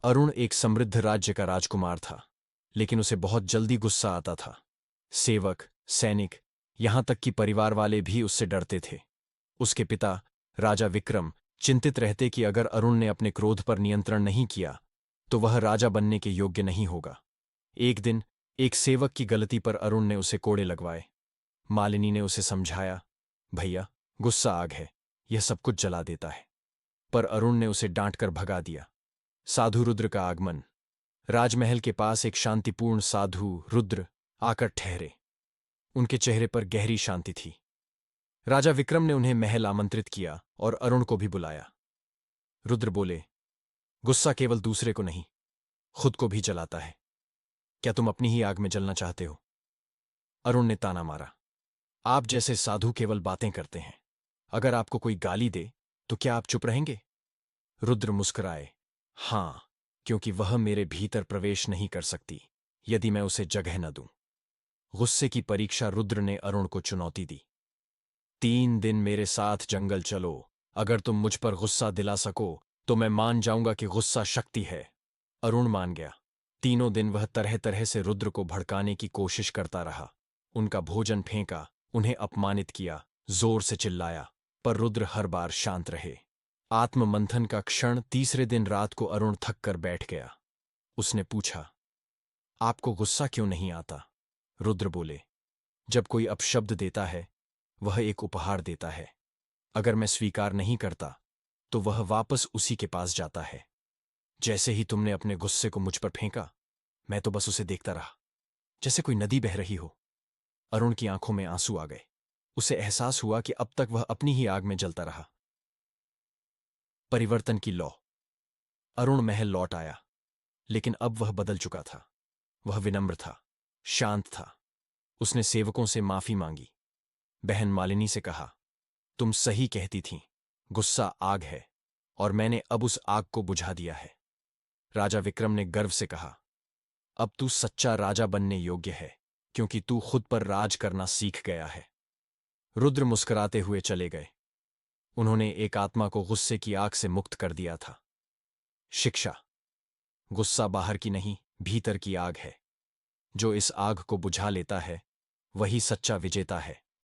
अरुण एक समृद्ध राज्य का राजकुमार था, लेकिन उसे बहुत जल्दी गुस्सा आता था। सेवक, सैनिक, यहां तक कि परिवार वाले भी उससे डरते थे। उसके पिता, राजा विक्रम, चिंतित रहते कि अगर अरुण ने अपने क्रोध पर नियंत्रण नहीं किया तो वह राजा बनने के योग्य नहीं होगा। एक दिन एक सेवक की गलती पर अरुण ने उसे कोड़े लगवाए। मालिनी ने उसे समझाया, भैया, गुस्सा आग है, यह सब कुछ जला देता है। पर अरुण ने उसे डांटकर भगा दिया। साधु रुद्र का आगमन। राजमहल के पास एक शांतिपूर्ण साधु रुद्र आकर ठहरे। उनके चेहरे पर गहरी शांति थी। राजा विक्रम ने उन्हें महल आमंत्रित किया और अरुण को भी बुलाया। रुद्र बोले, गुस्सा केवल दूसरे को नहीं, खुद को भी जलाता है। क्या तुम अपनी ही आग में जलना चाहते हो? अरुण ने ताना मारा, आप जैसे साधु केवल बातें करते हैं। अगर आपको कोई गाली दे तो क्या आप चुप रहेंगे? रुद्र मुस्कुराए, हां, क्योंकि वह मेरे भीतर प्रवेश नहीं कर सकती यदि मैं उसे जगह न दूं। गुस्से की परीक्षा रुद्र ने अरुण को चुनौती दी। 3 दिन मेरे साथ जंगल चलो। अगर तुम मुझ पर गुस्सा दिला सको तो मैं मान जाऊंगा कि गुस्सा शक्ति है। अरुण मान गया। 3 दिन वह तरह तरह से रुद्र को भड़काने की कोशिश करता रहा। उनका भोजन फेंका, उन्हें अपमानित किया, जोर से चिल्लाया, पर रुद्र हर बार शांत रहे। आत्ममंथन का क्षण। तीसरे दिन रात को अरुण थक कर बैठ गया। उसने पूछा, आपको गुस्सा क्यों नहीं आता? रुद्र बोले, जब कोई अपशब्द देता है वह एक उपहार देता है। अगर मैं स्वीकार नहीं करता तो वह वापस उसी के पास जाता है। जैसे ही तुमने अपने गुस्से को मुझ पर फेंका, मैं तो बस उसे देखता रहा, जैसे कोई नदी बह रही हो। अरुण की आंखों में आंसू आ गए। उसे एहसास हुआ कि अब तक वह अपनी ही आग में जलता रहा। परिवर्तन की लौ। अरुण महल लौट आया, लेकिन अब वह बदल चुका था। वह विनम्र था, शांत था। उसने सेवकों से माफी मांगी। बहन मालिनी से कहा, तुम सही कहती थीं, गुस्सा आग है और मैंने अब उस आग को बुझा दिया है। राजा विक्रम ने गर्व से कहा, अब तू सच्चा राजा बनने योग्य है, क्योंकि तू खुद पर राज करना सीख गया है। रुद्र मुस्कुराते हुए चले गए। उन्होंने एक आत्मा को गुस्से की आग से मुक्त कर दिया था। शिक्षा। गुस्सा बाहर की नहीं, भीतर की आग है। जो इस आग को बुझा लेता है वही सच्चा विजेता है।